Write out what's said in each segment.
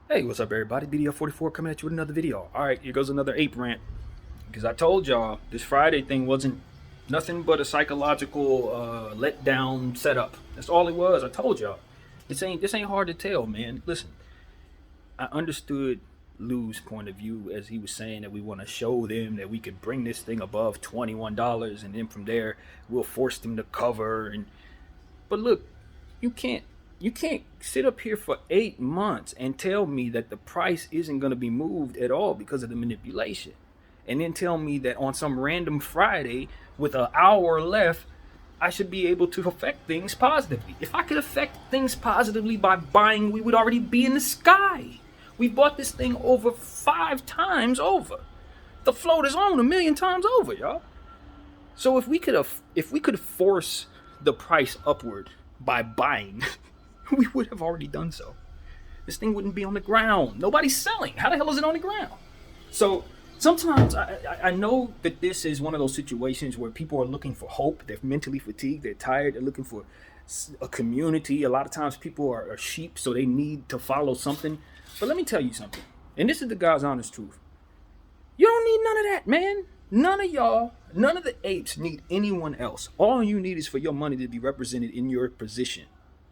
Hey, what's up, everybody? BDL44 coming at you with another video. All right, here goes another ape rant. Because I told y'all this Friday thing wasn't nothing but a psychological letdown setup. That's all it was. I told y'all. This ain't hard to tell, man. Listen, I understood Lou's point of view as he was saying that we want to show them that we could bring this thing above $21, and then from there we'll force them to cover. But look, you can't you can't sit up here for 8 months and tell me that the price isn't going to be moved at all because of the manipulation, and then tell me that on some random Friday with an hour left I should be able to affect things positively. If I could affect things positively by buying, we would already be in the sky. We bought this thing over 5 times over. The float is on 1,000,000 times over, y'all. So if we could force the price upward by buying, we would have already done so. This thing wouldn't be on the ground. Nobody's selling. How the hell is it on the ground? So sometimes I know that this is one of those situations where people are looking for hope. They're mentally fatigued. They're tired. They're looking for a community. A lot of times people are sheep, so they need to follow something. But let me tell you something, and this is the God's honest truth. You don't need none of that, man. None of y'all, none of the apes need anyone else. All you need is for your money to be represented in your position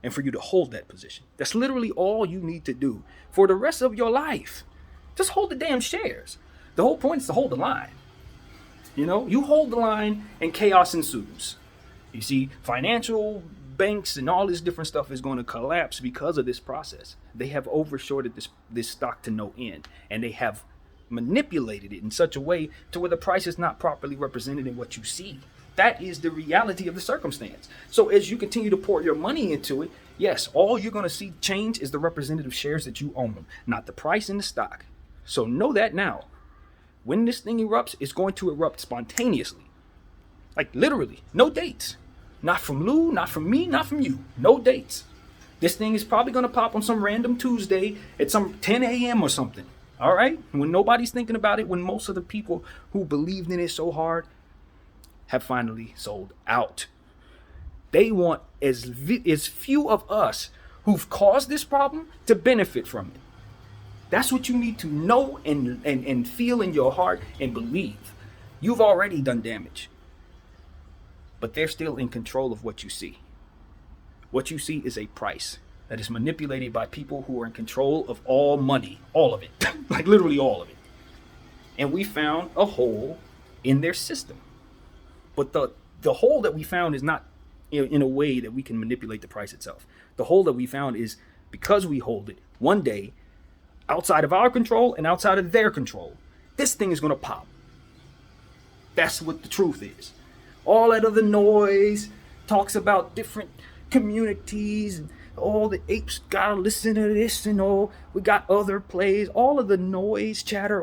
and for you to hold that position. That's literally all you need to do for the rest of your life. Just hold the damn shares. The whole point is to hold the line. You hold the line and chaos ensues. You see, financial banks and all this different stuff is going to collapse because of this process. They have overshorted this stock to no end, and they have manipulated it in such a way to where the price is not properly represented in what you see. That is the reality of the circumstance. So as you continue to pour your money into it, yes, all you're going to see change is the representative shares that you own, not the price in the stock. So know that now. When this thing erupts, it's going to erupt spontaneously. Like literally, no dates. Not from Lou, not from me, not from you. No dates. This thing is probably going to pop on some random Tuesday at some 10 a.m. or something. All right? When nobody's thinking about it, when most of the people who believed in it so hard have finally sold out. They want as few of us who've caused this problem to benefit from it. That's what you need to know and feel in your heart and believe. You've already done damage. But they're still in control of what you see. What you see is a price that is manipulated by people who are in control of all money, all of it, like literally all of it. And we found a hole in their system. But the hole that we found is not in a way that we can manipulate the price itself. The hole that we found is because we hold it one day outside of our control and outside of their control, this thing is going to pop. That's what the truth is. All that other noise talks about different communities and all the apes gotta listen to this and we got other plays. All of the noise chatter,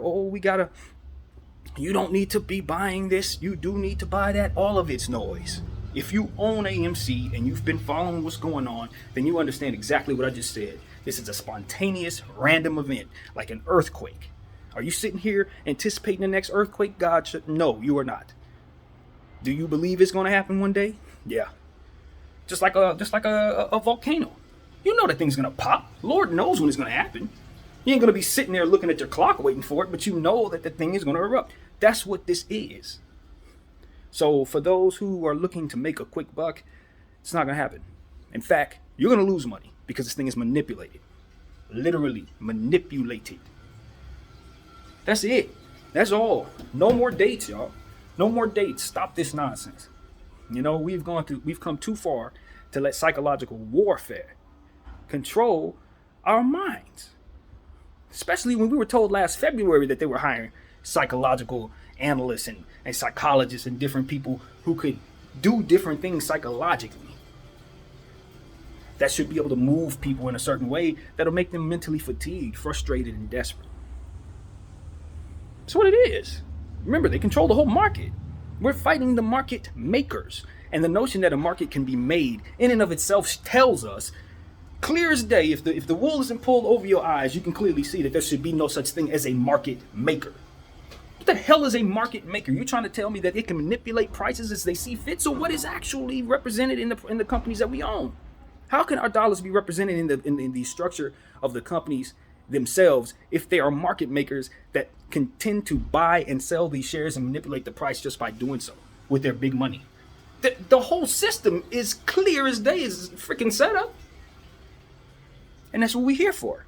you don't need to be buying this, you do need to buy that. All of it's noise. If you own AMC and you've been following what's going on, then you understand exactly what I just said. This is a spontaneous, random event, like an earthquake. Are you sitting here anticipating the next earthquake? No, you are not. Do you believe it's going to happen one day? Yeah. Just like a volcano. You know that thing's going to pop. Lord knows when it's going to happen. You ain't going to be sitting there looking at your clock waiting for it, but you know that the thing is going to erupt. That's what this is. So for those who are looking to make a quick buck, it's not going to happen. In fact, you're going to lose money because this thing is manipulated. Literally manipulated. That's it. That's all. No more dates, y'all. No more dates. Stop this nonsense. We've come too far to let psychological warfare control our minds. Especially when we were told last February that they were hiring psychological analysts and psychologists and different people who could do different things psychologically. That should be able to move people in a certain way that'll make them mentally fatigued, frustrated, and desperate. That's what it is. Remember, they control the whole market. We're fighting the market makers. And the notion that a market can be made in and of itself tells us, clear as day, if the wool isn't pulled over your eyes, you can clearly see that there should be no such thing as a market maker. What the hell is a market maker? You're trying to tell me that it can manipulate prices as they see fit? So what is actually represented in the companies that we own? How can our dollars be represented in the structure of the companies themselves if they are market makers that can tend to buy and sell these shares and manipulate the price just by doing so with their big money. The whole system is clear as day, is freaking set up. And that's what we're here for.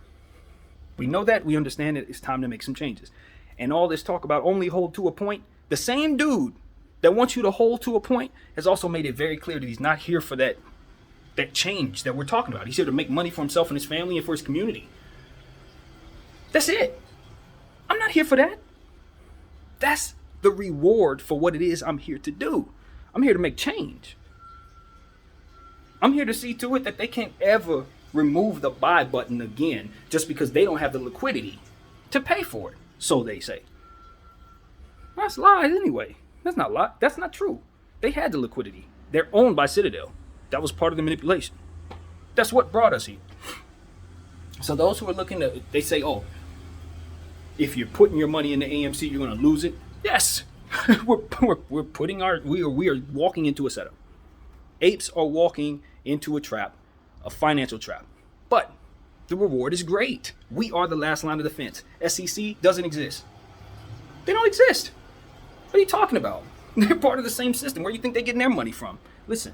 We know that, we understand it, it's time to make some changes. And all this talk about only hold to a point, the same dude that wants you to hold to a point has also made it very clear that he's not here for that change that we're talking about. He's here to make money for himself and his family and for his community. That's it. I'm not here for that. That's the reward for what it is I'm here to do. I'm here to make change. I'm here to see to it that they can't ever remove the buy button again just because they don't have the liquidity to pay for it, so they say. That's lies anyway. That's not lie. That's not true. They had the liquidity. They're owned by Citadel. That was part of the manipulation. That's what brought us here. So those who are looking to, they say, oh, if you're putting your money in the AMC, you're going to lose it. Yes, we're putting we are walking into a setup. Apes are walking into a trap, a financial trap. But the reward is great. We are the last line of defense. SEC doesn't exist. They don't exist. What are you talking about? They're part of the same system. Where do you think they're getting their money from? Listen,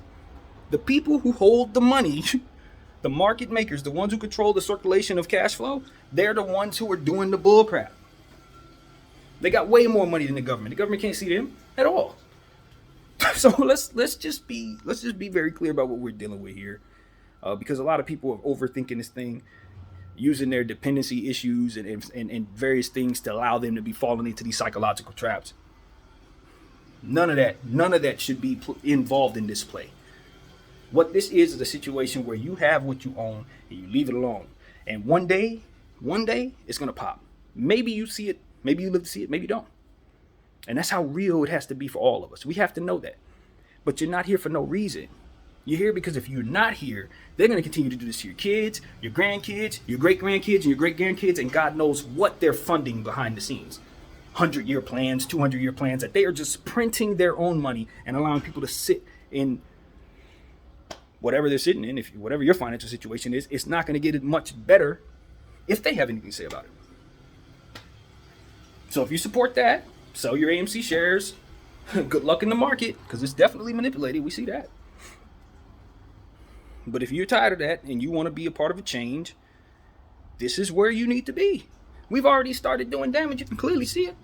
the people who hold the money, the market makers, the ones who control the circulation of cash flow, they're the ones who are doing the bull crap. They got way more money than the government. The government can't see them at all. So let's just be very clear about what we're dealing with here, because a lot of people are overthinking this thing, using their dependency issues and various things to allow them to be falling into these psychological traps. None of that should be involved in this play. What this is a situation where you have what you own and you leave it alone. And one day, it's going to pop. Maybe you see it. Maybe you live to see it. Maybe you don't. And that's how real it has to be for all of us. We have to know that. But you're not here for no reason. You're here because if you're not here, they're going to continue to do this to your kids, your grandkids, your great-grandkids, and your great-grandkids, and God knows what they're funding behind the scenes. 100-year plans, 200-year plans, that they are just printing their own money and allowing people to sit in whatever they're sitting in. If whatever your financial situation is, it's not going to get it much better if they have anything to say about it. So if you support that, sell your AMC shares. Good luck in the market, because it's definitely manipulated. We see that. But if you're tired of that and you want to be a part of a change, this is where you need to be. We've already started doing damage. You can clearly see it.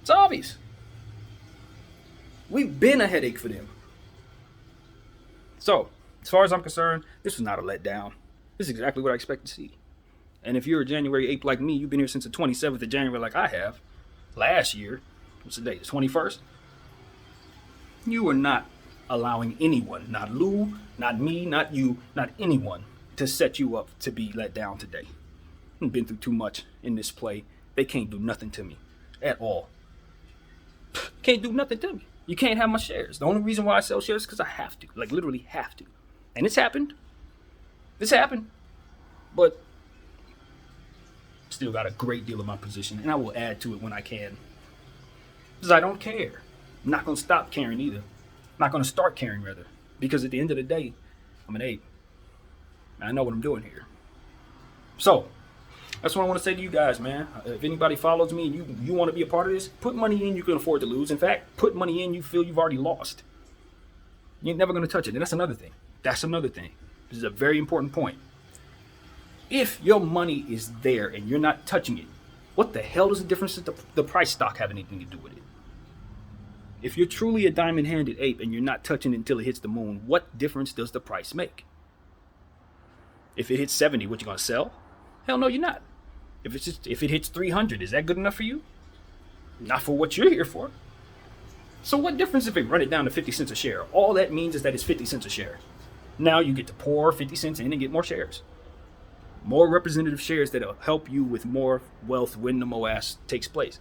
It's obvious. We've been a headache for them. So, as far as I'm concerned, this was not a letdown. This is exactly what I expect to see. And if you're a January 8th like me, you've been here since the 27th of January like I have, last year, what's the date, the 21st? You are not allowing anyone, not Lou, not me, not you, not anyone, to set you up to be let down today. I've been through too much in this play. They can't do nothing to me at all. Can't do nothing to me. You can't have my shares. The only reason why I sell shares is because I have to, like literally have to. And it's happened. This happened. But still got a great deal of my position, and I will add to it when I can. Because I don't care. I'm not going to stop caring either. I'm not going to start caring, rather. Because at the end of the day, I'm an ape. And I know what I'm doing here. So, that's what I want to say to you guys, man. If anybody follows me and you want to be a part of this, put money in you can afford to lose. In fact, put money in you feel you've already lost. You ain't never going to touch it. And that's another thing. That's another thing. This is a very important point. If your money is there and you're not touching it, what the hell does the difference in the price stock have anything to do with it? If you're truly a diamond-handed ape and you're not touching it until it hits the moon, what difference does the price make? If it hits 70, what you gonna sell? Hell no, you're not. If it hits 300, is that good enough for you? Not for what you're here for. So what difference if it run it down to 50 cents a share? All that means is that it's 50 cents a share. Now you get to pour 50 cents in and get more shares. More representative shares that'll help you with more wealth when the MOAS takes place.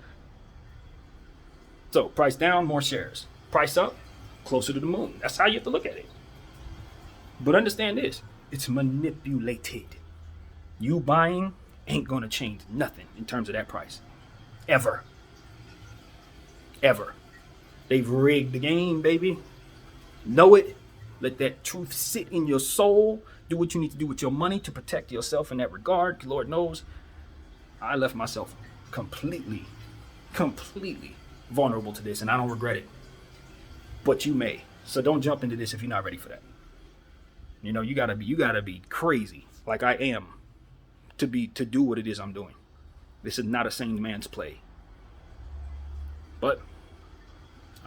So price down, more shares. Price up, closer to the moon. That's how you have to look at it. But understand this, it's manipulated. You buying ain't gonna change nothing in terms of that price. Ever. Ever. They've rigged the game, baby. Know it. Let that truth sit in your soul Do what you need to do with your money to protect yourself in that regard. Lord knows, I left myself completely vulnerable to this, and I don't regret it. But you may. So don't jump into this if you're not ready for that. You know, you gotta be crazy, like I am, to do what it is I'm doing. This is not a sane man's play. But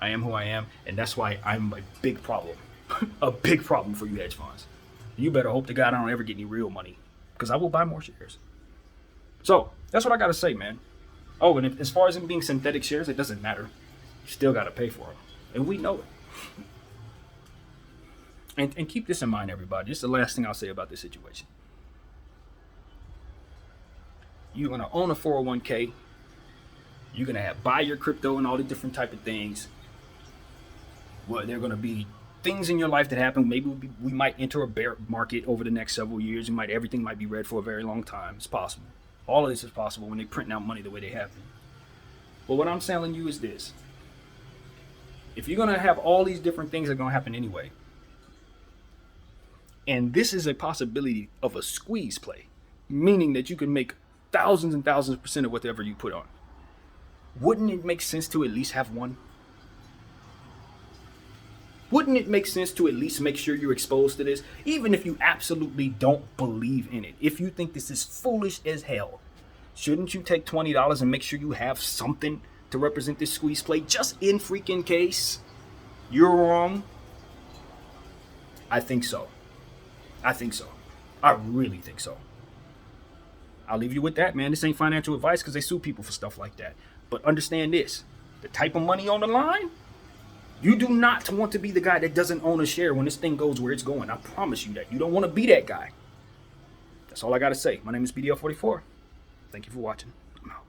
I am who I am, and that's why I'm a big problem. A big problem for you hedge funds. You better hope to God I don't ever get any real money, because I will buy more shares. So that's what I gotta say, man. Oh, and as far as them being synthetic shares, it doesn't matter. You still gotta pay for them, and we know it. And keep this in mind, everybody. This is the last thing I'll say about this situation. You're gonna own a 401k. You're gonna buy your crypto and all the different type of things. Well, there are gonna be things in your life that happen. Maybe we might enter a bear market over the next several years. Everything might be red for a very long time. It's possible. All of this is possible when they print out money the way they have been. But what I'm telling you is this: if you're gonna have all these different things that are gonna happen anyway, and this is a possibility of a squeeze play, meaning that you can make thousands and thousands % of whatever you put on, wouldn't it make sense to at least have one? Wouldn't it make sense to at least make sure you're exposed to this, even if you absolutely don't believe in it? If you think this is foolish as hell, shouldn't you take $20 and make sure you have something to represent this squeeze play, just in freaking case you're wrong? I think so. I really think so. I'll leave you with that, man. This ain't financial advice, because they sue people for stuff like that. But understand this: the type of money on the line, you do not want to be the guy that doesn't own a share when this thing goes where it's going. I promise you that. You don't want to be that guy. That's all I got to say. My name is BDL44. Thank you for watching. I'm out.